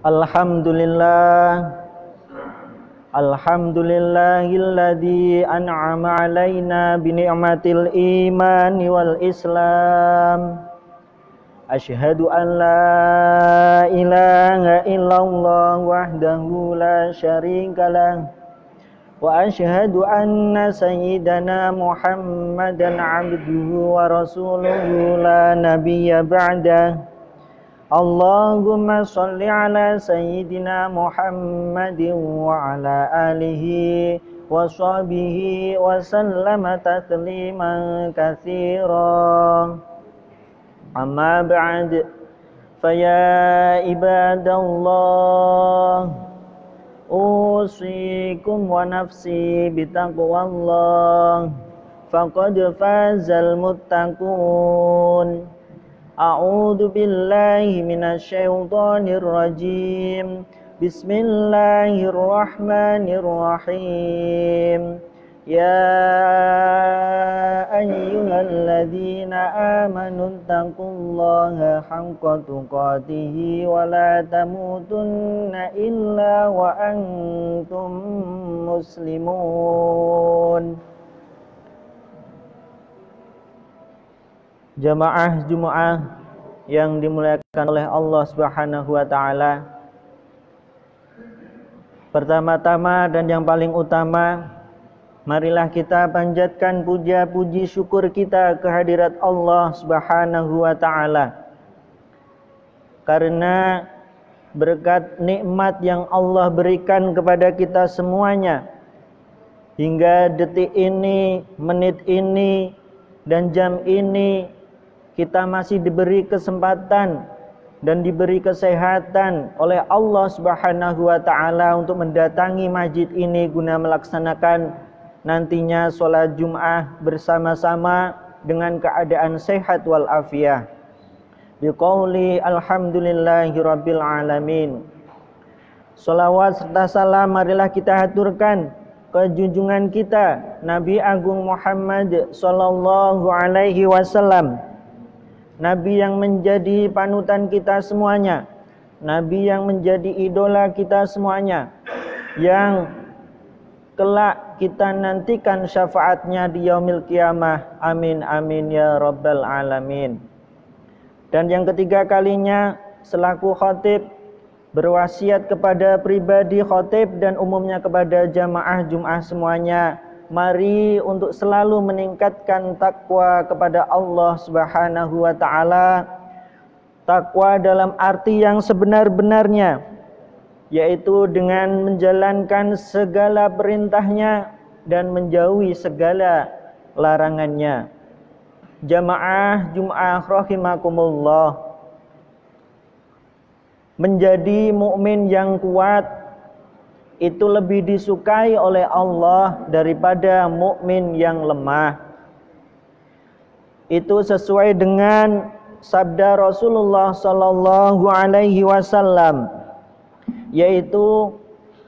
Alhamdulillah, alhamdulillahilladzi an'ama alaina bi ni'matil iman wal islam. Asyhadu an la ilaha illallah wahdahu la syarikalah wa asyhadu anna sayyidana Muhammadan abduhu wa rasuluhu la nabiyya ba'dah. Allahumma sholli ala sayyidina Muhammadin wa ala alihi wa sahbihi wa sallama tasliman katsiran. Amma ba'd, faya ibadallah, usikum wa nafsi bitaqwallah, faqad fazal muttaqun. A'udzu billahi minasyaitonir rajim. Bismillahirrahmanirrahim. Ya ayyuhalladzina amanu taqullaha haqqa tuqatih wa la tamutunna illa wa antum muslimun. Jamaah Jumat yang dimuliakan oleh Allah Subhanahu wa taala. Pertama-tama dan yang paling utama, marilah kita panjatkan puja-puji syukur kita kehadirat Allah Subhanahu wa taala. Karena berkat nikmat yang Allah berikan kepada kita semuanya, hingga detik ini, menit ini, dan jam ini kita masih diberi kesempatan dan diberi kesehatan oleh Allah Subhanahu wa taala untuk mendatangi masjid ini guna melaksanakan nantinya sholat Jum'ah bersama-sama dengan keadaan sehat wal afiah. Biqauli alhamdulillahi rabbil alamin. Sholawat serta salam marilah kita haturkan ke junjungan kita Nabi Agung Muhammad sallallahu alaihi wasallam, Nabi yang menjadi panutan kita semuanya, Nabi yang menjadi idola kita semuanya, yang kelak kita nantikan syafaatnya di yaumil qiyamah. Amin amin ya rabbal alamin. Dan yang ketiga kalinya selaku khatib berwasiat kepada pribadi khatib dan umumnya kepada jamaah Jum'ah semuanya, mari untuk selalu meningkatkan takwa kepada Allah Subhanahu wa taala. Takwa dalam arti yang sebenar-benarnya, yaitu dengan menjalankan segala perintahnya dan menjauhi segala larangannya. Jamaah Jum'ah rahimakumullah, menjadi mukmin yang kuat itu lebih disukai oleh Allah daripada mukmin yang lemah. Itu sesuai dengan sabda Rasulullah sallallahu alaihi wasallam, yaitu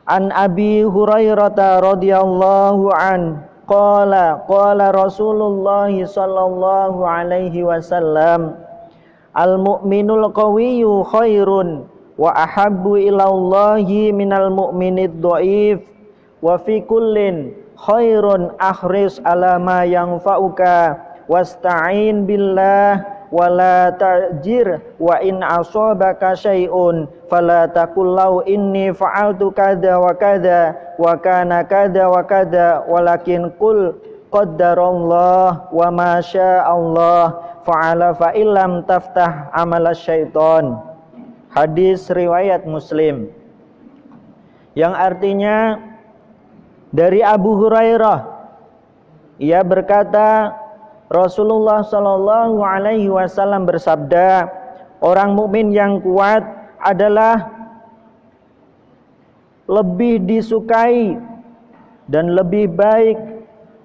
an Abi Hurairah radhiyallahu an qala Rasulullah sallallahu alaihi wasallam, al mu'minul qawiyyu khairun wa ahabbu ilallahi minal mu'minid dhaif wa fi kullin khairun akhris ala ma yanfa'uka wasta'in billah wa la ta'jir wa in asabaka syai'un fala taqul lau inni fa'altu kadza wa kadza wa kana kadza wa kadza walakin qul qaddarallah wa ma sya'allah fa'ala fa illam taftah amala syaitan. Hadis riwayat Muslim, yang artinya dari Abu Hurairah, ia berkata Rasulullah sallallahu alaihi wasallam bersabda, orang mukmin yang kuat adalah lebih disukai dan lebih baik,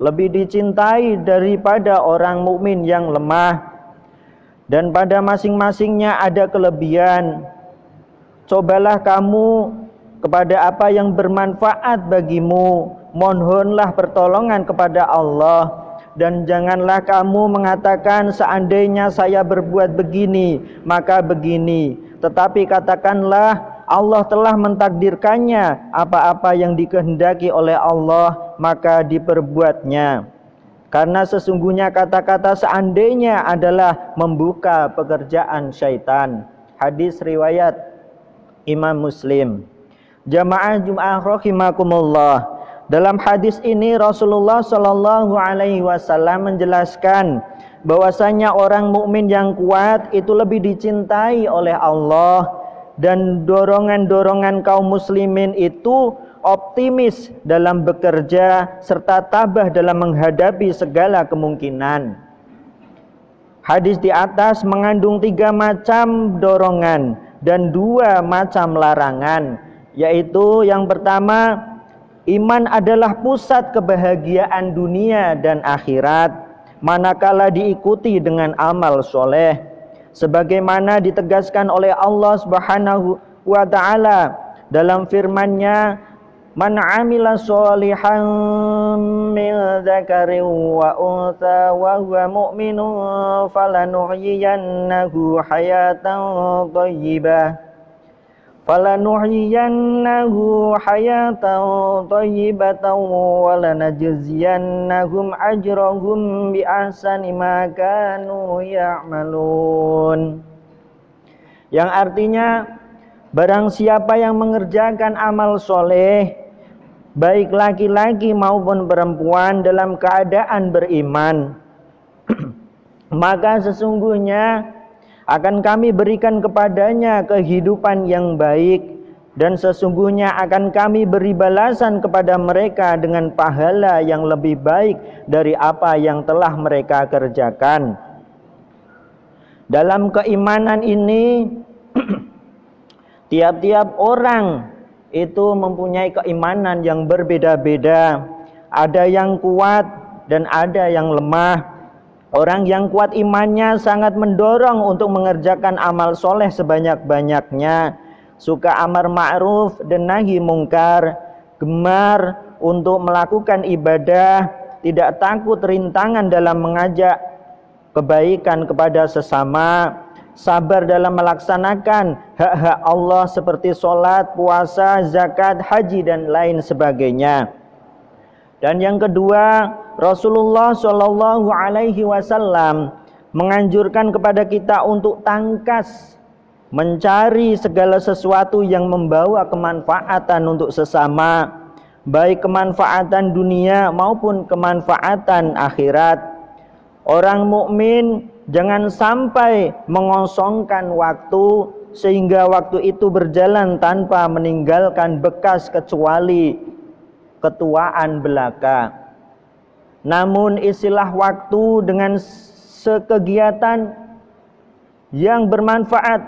lebih dicintai daripada orang mukmin yang lemah, dan pada masing-masingnya ada kelebihan. Cobalah kamu kepada apa yang bermanfaat bagimu, mohonlah pertolongan kepada Allah, dan janganlah kamu mengatakan seandainya saya berbuat begini maka begini, tetapi katakanlah Allah telah mentakdirkannya, apa-apa yang dikehendaki oleh Allah maka diperbuatnya. Karena sesungguhnya kata-kata seandainya adalah membuka pekerjaan syaitan. Hadis riwayat Imam Muslim. Jamaah Jum'ah rahimakumullah. Dalam hadis ini Rasulullah Shallallahu Alaihi Wasallam menjelaskan bahwasanya orang mukmin yang kuat itu lebih dicintai oleh Allah, dan dorongan-dorongan kaum muslimin itu optimis dalam bekerja serta tabah dalam menghadapi segala kemungkinan. Hadis di atas mengandung 3 macam dorongan dan 2 macam larangan, yaitu yang pertama, iman adalah pusat kebahagiaan dunia dan akhirat manakala diikuti dengan amal soleh, sebagaimana ditegaskan oleh Allah Subhanahu wa Ta'ala dalam firman-Nya, "Man 'amila sholihan min dzakarin wa untha wa huwa mu'minun falanuhyiyannahu hayatan thayyibah." Falanuhyiyannahu hayatan thayyibatan wa lanajziyannahum ajrahum bi ahsani ma kanu ya'malun. Yang artinya, barang siapa yang mengerjakan amal soleh, baik laki-laki maupun perempuan dalam keadaan beriman, maka sesungguhnya akan kami berikan kepadanya kehidupan yang baik, dan sesungguhnya akan kami beri balasan kepada mereka dengan pahala yang lebih baik dari apa yang telah mereka kerjakan. Dalam keimanan ini tiap-tiap orang itu mempunyai keimanan yang berbeda-beda. Ada yang kuat dan ada yang lemah. Orang yang kuat imannya sangat mendorong untuk mengerjakan amal soleh sebanyak-banyaknya, suka amar ma'ruf dan nahi mungkar, gemar untuk melakukan ibadah, tidak takut rintangan dalam mengajak kebaikan kepada sesama, sabar dalam melaksanakan hak-hak Allah seperti sholat, puasa, zakat, haji dan lain sebagainya. Dan yang kedua, Rasulullah Shallallahu Alaihi Wasallam menganjurkan kepada kita untuk tangkas mencari segala sesuatu yang membawa kemanfaatan untuk sesama, baik kemanfaatan dunia maupun kemanfaatan akhirat. Orang mukmin jangan sampai mengosongkan waktu sehingga waktu itu berjalan tanpa meninggalkan bekas kecuali ketuaan belaka. Namun isilah waktu dengan sekegiatan yang bermanfaat,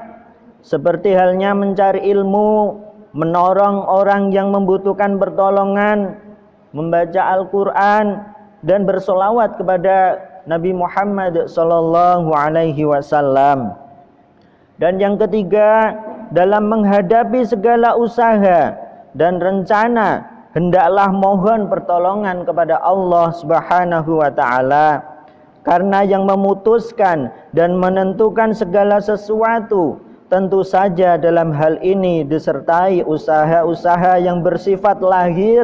seperti halnya mencari ilmu, menolong orang yang membutuhkan pertolongan, membaca Al-Quran, dan bersolawat kepada Nabi Muhammad Sallallahu Alaihi Wasallam. Dan yang ketiga, dalam menghadapi segala usaha dan rencana, hendaklah mohon pertolongan kepada Allah Subhanahu wa Ta'ala, karena yang memutuskan dan menentukan segala sesuatu tentu saja dalam hal ini disertai usaha-usaha yang bersifat lahir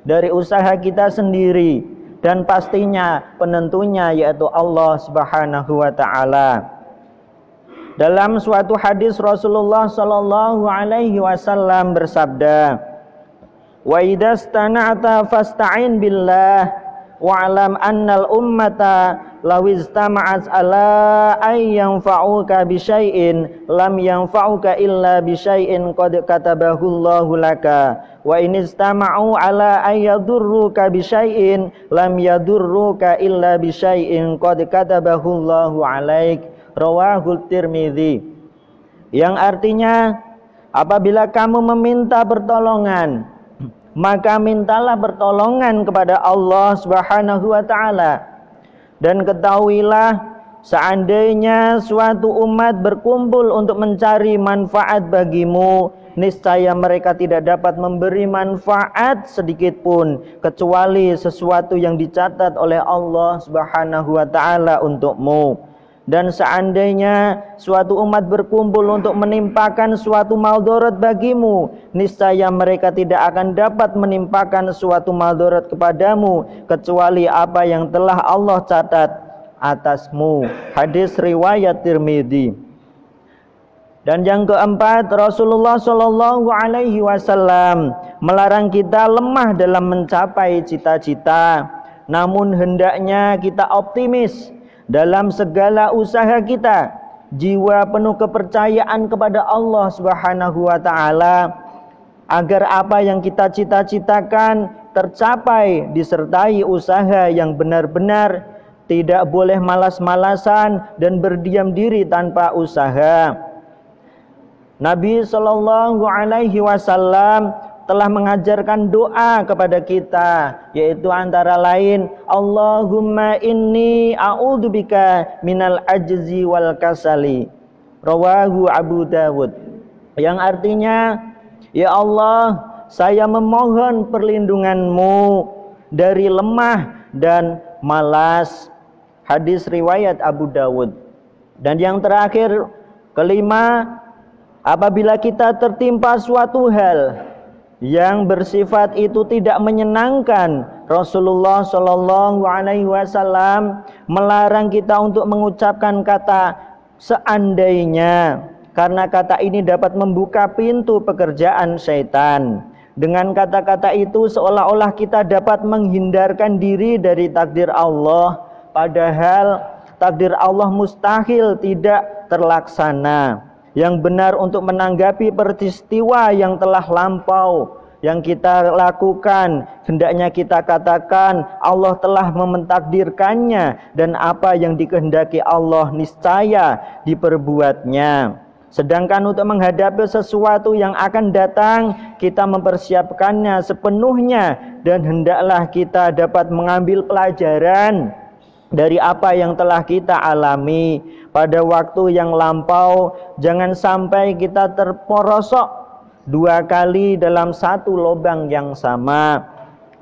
dari usaha kita sendiri, dan pastinya penentunya yaitu Allah Subhanahu wa Ta'ala. Dalam suatu hadis Rasulullah Sallallahu Alaihi Wasallam bersabda, "Wa idza stana'ta fasta'in billah wa'lam annal ummata law istama'at ala ay yanfa'uka bi syai'in lam yanfa'uka illa bi syai'in qad katabahu Allahu laka wa in istama'u ala ay yadurruka bi syai'in lam yadurruka illa bi syai'in qad katabahu Allahu alaik." Rawahul Tirmidzi. Yang artinya, apabila kamu meminta pertolongan, maka mintalah pertolongan kepada Allah Subhanahu wa Ta'ala, dan ketahuilah seandainya suatu umat berkumpul untuk mencari manfaat bagimu, niscaya mereka tidak dapat memberi manfaat sedikit pun kecuali sesuatu yang dicatat oleh Allah Subhanahu wa Ta'ala untukmu. Dan seandainya suatu umat berkumpul untuk menimpakan suatu maldorot bagimu, niscaya mereka tidak akan dapat menimpakan suatu maldorot kepadamu kecuali apa yang telah Allah catat atasmu. Hadis riwayat Tirmidzi. Dan yang keempat, Rasulullah Shallallahu Alaihi Wasallam melarang kita lemah dalam mencapai cita-cita. Namun hendaknya kita optimis dalam segala usaha kita, jiwa penuh kepercayaan kepada Allah Subhanahu wa taala, agar apa yang kita cita-citakan tercapai disertai usaha yang benar-benar, tidak boleh malas-malasan dan berdiam diri tanpa usaha. Nabi Shallallahu Alaihi Wasallam telah mengajarkan doa kepada kita, yaitu antara lain Allahumma inni a'udzubika minal ajzi wal kasali, rawahu Abu Dawud, yang artinya, ya Allah, saya memohon perlindunganmu dari lemah dan malas. Hadis riwayat Abu Dawud. Dan yang terakhir, kelima, apabila kita tertimpa suatu hal yang bersifat itu tidak menyenangkan, Rasulullah Shallallahu Alaihi Wasallam melarang kita untuk mengucapkan kata seandainya, karena kata ini dapat membuka pintu pekerjaan syaitan. Dengan kata-kata itu seolah-olah kita dapat menghindarkan diri dari takdir Allah, padahal takdir Allah mustahil tidak terlaksana. Yang benar untuk menanggapi peristiwa yang telah lampau yang kita lakukan, hendaknya kita katakan Allah telah mementakdirkannya, dan apa yang dikehendaki Allah niscaya diperbuatnya. Sedangkan untuk menghadapi sesuatu yang akan datang, kita mempersiapkannya sepenuhnya, dan hendaklah kita dapat mengambil pelajaran dari apa yang telah kita alami pada waktu yang lampau. Jangan sampai kita terperosok dua kali dalam satu lubang yang sama.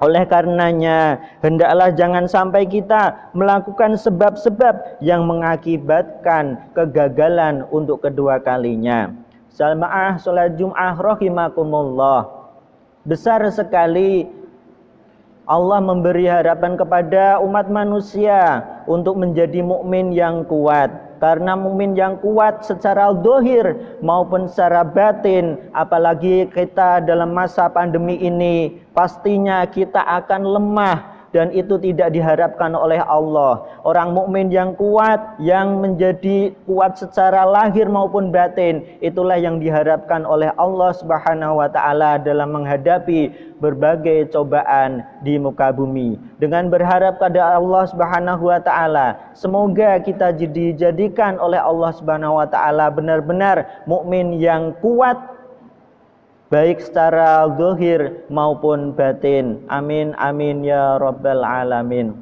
Oleh karenanya, hendaklah jangan sampai kita melakukan sebab-sebab yang mengakibatkan kegagalan untuk kedua kalinya. Jamaah salat Jumat rahimakumullah. Besar sekali Allah memberi harapan kepada umat manusia untuk menjadi mukmin yang kuat. Karena mukmin yang kuat secara zahir maupun secara batin, apalagi kita dalam masa pandemi ini, pastinya kita akan lemah, dan itu tidak diharapkan oleh Allah. Orang mukmin yang kuat, yang menjadi kuat secara lahir maupun batin, itulah yang diharapkan oleh Allah Subhanahu wa taala dalam menghadapi berbagai cobaan di muka bumi. Dengan berharap pada Allah Subhanahu wa taala, semoga kita dijadikan oleh Allah Subhanahu wa taala benar-benar mukmin yang kuat, baik secara zahir maupun batin. Amin amin ya rabbal alamin.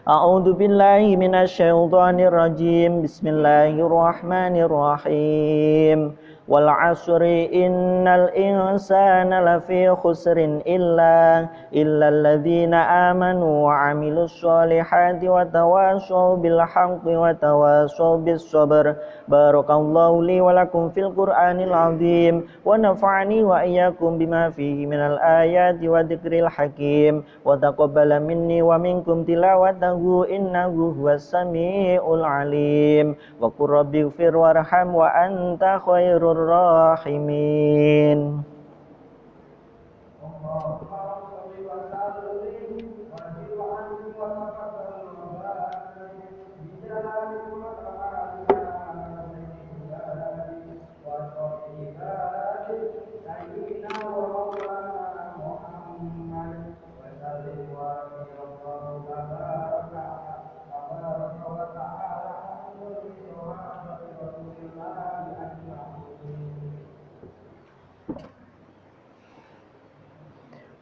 A'udzu billahi minasyaitonir rajim. Bismillahirrahmanirrahim. Wal 'asri innal insana lafi khusrin illa alladzina amanu wa 'amilus solihati wa tawashaw bil haqqi wa tawashaw bis sabr. Barakallahu li wa lakum fil Qur'anil 'azim wa nafa'ani wa iyyakum bima fihi minal ayati wa dzikril hakim wa taqabbala minni wa minkum tilawatahu innahu huwas samiul 'alim. Wa qur rabbighfir warham wa anta khairur rahimin.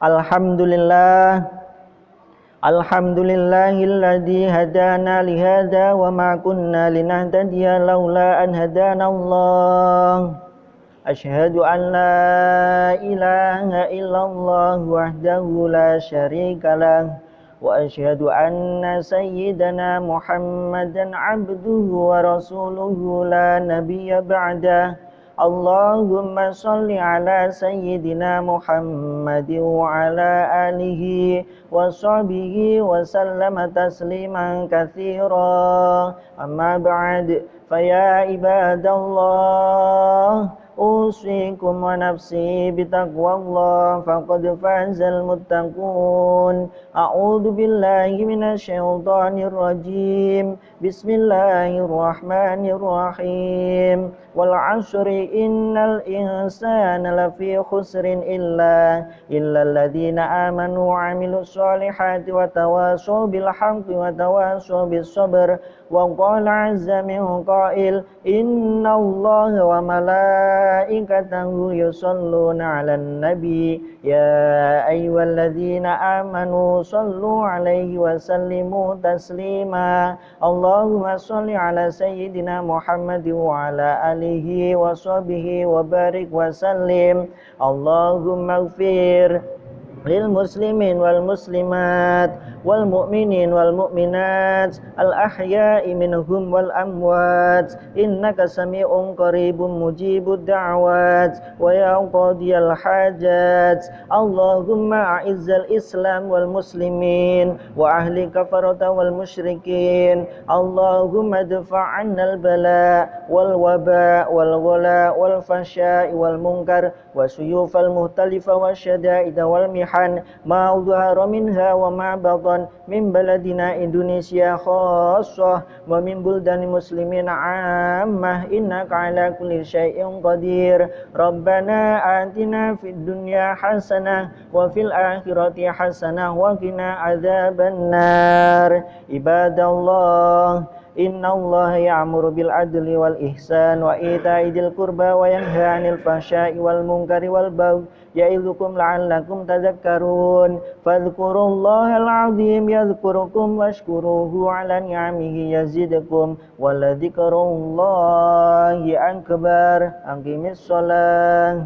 Alhamdulillah, alhamdulillahilladzi hadana li hadza wa ma kunna linahtadiya laula an hadana Allah. Asyhadu an la ilaha illallah wahdahu la syarika lah وأشهد أن سيدنا محمدا عبده ورسوله لا نبي بعده اللهم صل على سيدنا محمد وعلى آله وصحبه وسلم تسليما كثيرا أما بعد فيا عباد الله أوصيكم ونفسي بتقوى الله فقد فاز المتقون أعوذ بالله من الشيطان الرجيم بسم الله الرحمن الرحيم والعصر إن الإنسان لفي خسر إلا الذين آمنوا وعملوا الصالحات وتواصوا بالحق وتواصوا بالصبر وقال عز من قائل إن الله وملائكته يصلون على النبي يا أيها الذين آمنوا صلوا عليه وسلموا تسليما اللهم صل على سيدنا محمد وعلى آله وصحبه وبارك وسلم اللهم اغفر للمسلمين والمسلمات والمؤمنين والمؤمنات الأحياء منهم والأموات إنك سميع قريب مجيب الدعوات ويا قاضي الحاجات اللهم أعز الإسلام والمسلمين وأهل كفرة والمشركين اللهم ادفع عنا البلاء والوباء والغلاء والفحشاء والمنكر والسيوف المختلفة والشدائد والمحن ما ظهر منها وما بطن من بلدنا إندونيسيا خاصة ومن بلدان المسلمين عامة إنك على كل شيء قدير ربنا آتنا في الدنيا حسنة وفي الآخرة حسنة وقنا عذاب النار عباد الله إن الله يأمر بالعدل والإحسان وإيتاء ذي القربى وينهى عن الفحشاء والمنكر والبغي يعظكم لعلكم تذكرون فاذكروا الله العظيم يذكركم واشكروه على نعمه يزدكم ولذكر الله أكبر أقم الصلاة